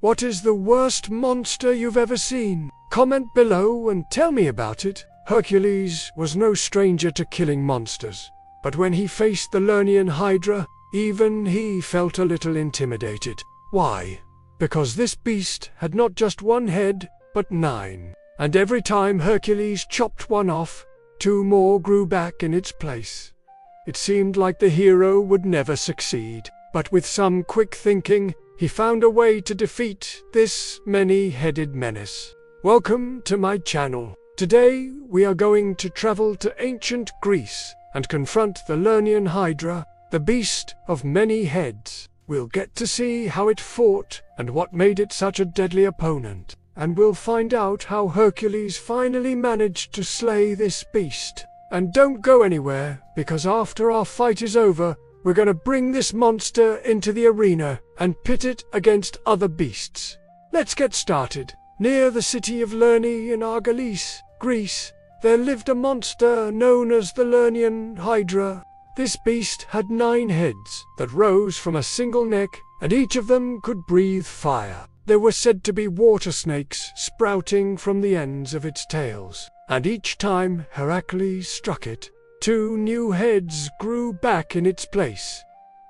what is the worst monster you've ever seen? Comment below and tell me about it. Hercules was no stranger to killing monsters, but when he faced the Lernaean Hydra, even he felt a little intimidated. Why? Because this beast had not just one head, but 9. And every time Hercules chopped one off, 2 more grew back in its place. It seemed like the hero would never succeed, but with some quick thinking, he found a way to defeat this many-headed menace. Welcome to my channel. Today we are going to travel to ancient Greece and confront the Lernaean Hydra, the beast of many heads. We'll get to see how it fought and what made it such a deadly opponent. And we'll find out how Hercules finally managed to slay this beast. And don't go anywhere, because after our fight is over, we're gonna bring this monster into the arena and pit it against other beasts. Let's get started. Near the city of Lernaean Hydra, Greece, there lived a monster known as the Lernaean Hydra. This beast had 9 heads that rose from a single neck, and each of them could breathe fire. There were said to be water snakes sprouting from the ends of its tails, and each time Heracles struck it, 2 new heads grew back in its place.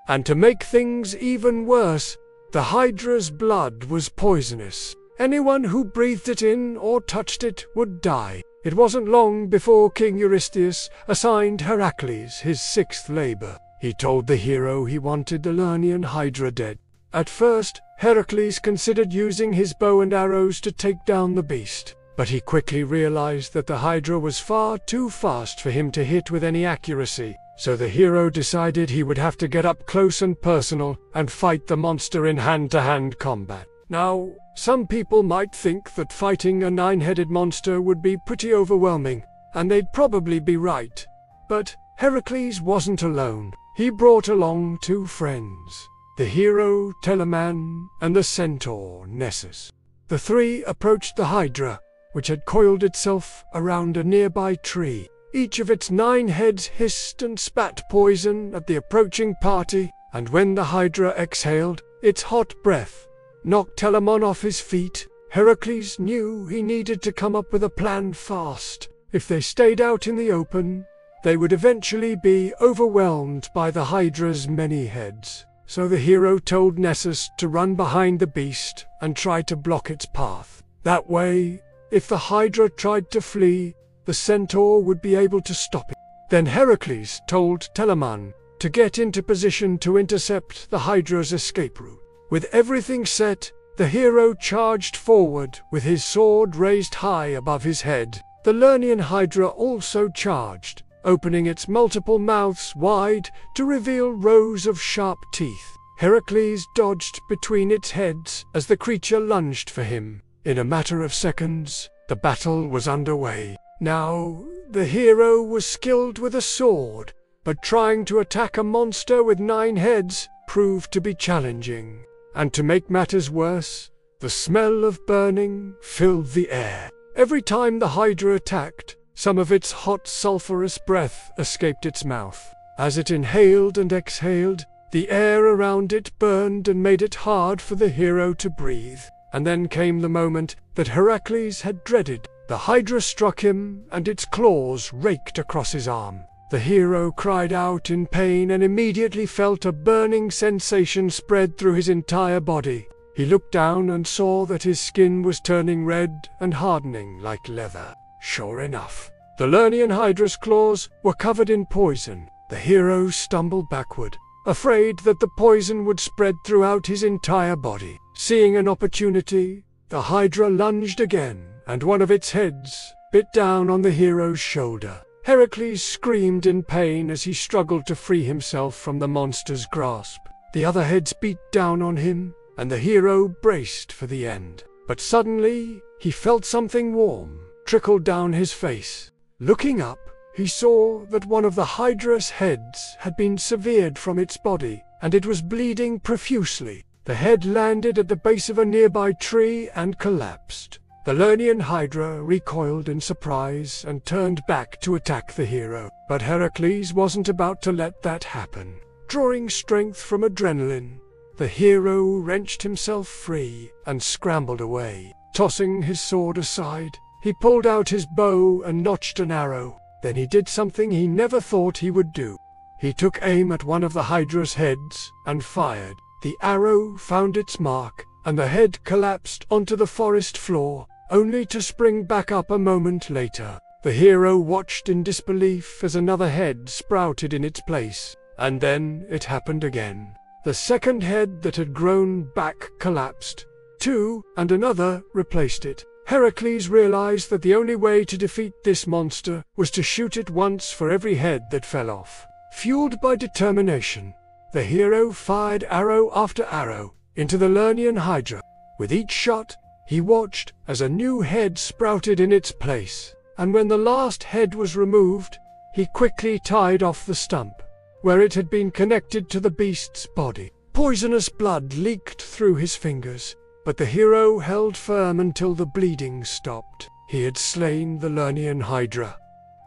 And to make things even worse, the Hydra's blood was poisonous. Anyone who breathed it in or touched it would die. It wasn't long before King Eurystheus assigned Heracles his 6th labor. He told the hero he wanted the Lernaean Hydra dead. At first, Heracles considered using his bow and arrows to take down the beast, but he quickly realized that the Hydra was far too fast for him to hit with any accuracy, so the hero decided he would have to get up close and personal and fight the monster in hand-to-hand combat. Now, some people might think that fighting a 9-headed monster would be pretty overwhelming, and they'd probably be right. But Heracles wasn't alone. He brought along 2 friends, the hero Telamon and the centaur Nessus. The 3 approached the Hydra, which had coiled itself around a nearby tree. Each of its 9 heads hissed and spat poison at the approaching party, and when the Hydra exhaled, its hot breath knocked Telamon off his feet. Heracles knew he needed to come up with a plan fast. If they stayed out in the open, they would eventually be overwhelmed by the Hydra's many heads. So the hero told Nessus to run behind the beast and try to block its path. That way, if the Hydra tried to flee, the centaur would be able to stop it. Then Heracles told Telamon to get into position to intercept the Hydra's escape route. With everything set, the hero charged forward with his sword raised high above his head. The Lernaean Hydra also charged, opening its multiple mouths wide to reveal rows of sharp teeth. Heracles dodged between its heads as the creature lunged for him. In a matter of seconds, the battle was underway. Now, the hero was skilled with a sword, but trying to attack a monster with 9 heads proved to be challenging. And to make matters worse, the smell of burning filled the air. Every time the Hydra attacked, some of its hot sulphurous breath escaped its mouth. As it inhaled and exhaled, the air around it burned and made it hard for the hero to breathe. And then came the moment that Heracles had dreaded. The Hydra struck him, and its claws raked across his arm. The hero cried out in pain and immediately felt a burning sensation spread through his entire body. He looked down and saw that his skin was turning red and hardening like leather. Sure enough, the Lernaean Hydra's claws were covered in poison. The hero stumbled backward, afraid that the poison would spread throughout his entire body. Seeing an opportunity, the Hydra lunged again, and one of its heads bit down on the hero's shoulder. Heracles screamed in pain as he struggled to free himself from the monster's grasp. The other heads beat down on him, and the hero braced for the end. But suddenly, he felt something warm trickle down his face. Looking up, he saw that one of the Hydra's heads had been severed from its body, and it was bleeding profusely. The head landed at the base of a nearby tree and collapsed. The Lernaean Hydra recoiled in surprise and turned back to attack the hero. But Heracles wasn't about to let that happen. Drawing strength from adrenaline, The hero wrenched himself free and scrambled away. Tossing his sword aside, he pulled out his bow and notched an arrow. Then he did something he never thought he would do. He took aim at one of the Hydra's heads and fired. The arrow found its mark, and the head collapsed onto the forest floor, only to spring back up a moment later. The hero watched in disbelief as another head sprouted in its place, and then it happened again. The second head that had grown back collapsed, too, and another replaced it. Heracles realized that the only way to defeat this monster was to shoot it once for every head that fell off. Fueled by determination, the hero fired arrow after arrow into the Lernaean Hydra. With each shot, he watched as a new head sprouted in its place, and when the last head was removed, he quickly tied off the stump, where it had been connected to the beast's body. Poisonous blood leaked through his fingers, but the hero held firm until the bleeding stopped. He had slain the Lernaean Hydra,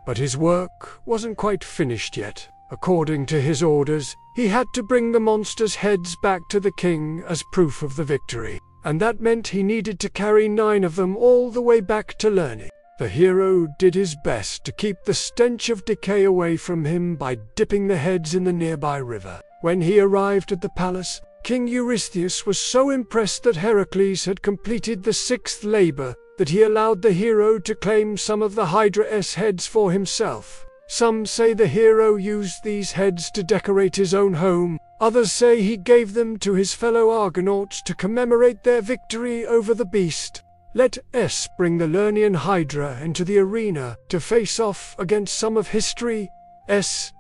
but his work wasn't quite finished yet. According to his orders, he had to bring the monsters' heads back to the king as proof of the victory, and that meant he needed to carry 9 of them all the way back to Lernae. The hero did his best to keep the stench of decay away from him by dipping the heads in the nearby river. When he arrived at the palace, King Eurystheus was so impressed that Heracles had completed the 6th labor that he allowed the hero to claim some of the Hydra's heads for himself. Some say the hero used these heads to decorate his own home. Others say he gave them to his fellow Argonauts to commemorate their victory over the beast. Let us bring the Lernaean Hydra into the arena to face off against some of history's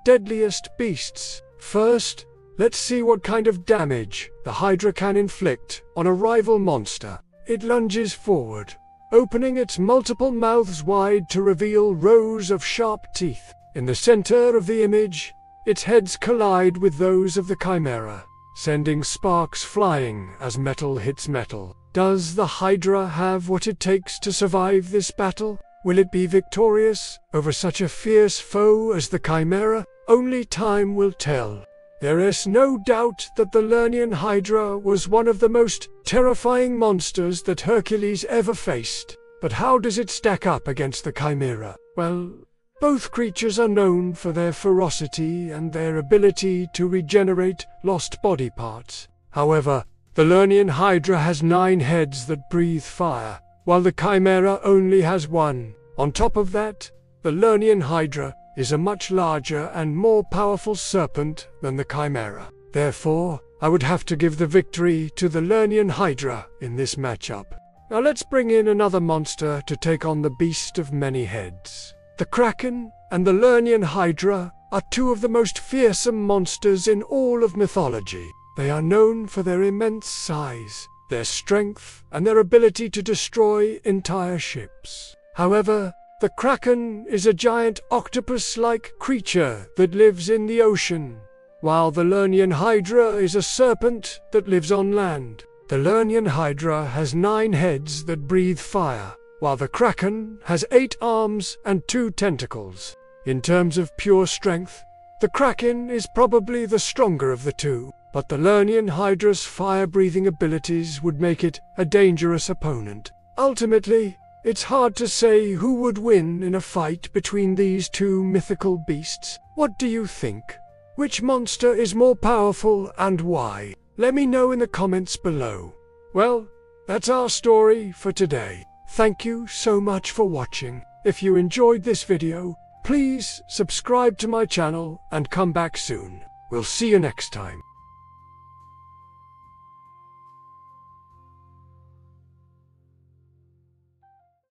deadliest beasts. First, let's see what kind of damage the Hydra can inflict on a rival monster. It lunges forward, opening its multiple mouths wide to reveal rows of sharp teeth. In the center of the image, its heads collide with those of the Chimera, sending sparks flying as metal hits metal. Does the Hydra have what it takes to survive this battle? Will it be victorious over such a fierce foe as the Chimera? Only time will tell. There is no doubt that the Lernaean Hydra was one of the most terrifying monsters that Hercules ever faced. But how does it stack up against the Chimera? Well, both creatures are known for their ferocity and their ability to regenerate lost body parts. However, the Lernaean Hydra has 9 heads that breathe fire, while the Chimera only has 1. On top of that, the Lernaean Hydra is a much larger and more powerful serpent than the Chimera. Therefore, I would have to give the victory to the Lernaean Hydra in this matchup. Now let's bring in another monster to take on the beast of many heads. The Kraken and the Lernaean Hydra are 2 of the most fearsome monsters in all of mythology. They are known for their immense size, their strength, and their ability to destroy entire ships. However, the Kraken is a giant octopus-like creature that lives in the ocean, while the Lernaean Hydra is a serpent that lives on land. The Lernaean Hydra has 9 heads that breathe fire, while the Kraken has 8 arms and 2 tentacles. In terms of pure strength, the Kraken is probably the stronger of the 2, but the Lernaean Hydra's fire-breathing abilities would make it a dangerous opponent. Ultimately, it's hard to say who would win in a fight between these 2 mythical beasts. What do you think? Which monster is more powerful and why? Let me know in the comments below. Well, that's our story for today. Thank you so much for watching. If you enjoyed this video, please subscribe to my channel and come back soon. We'll see you next time.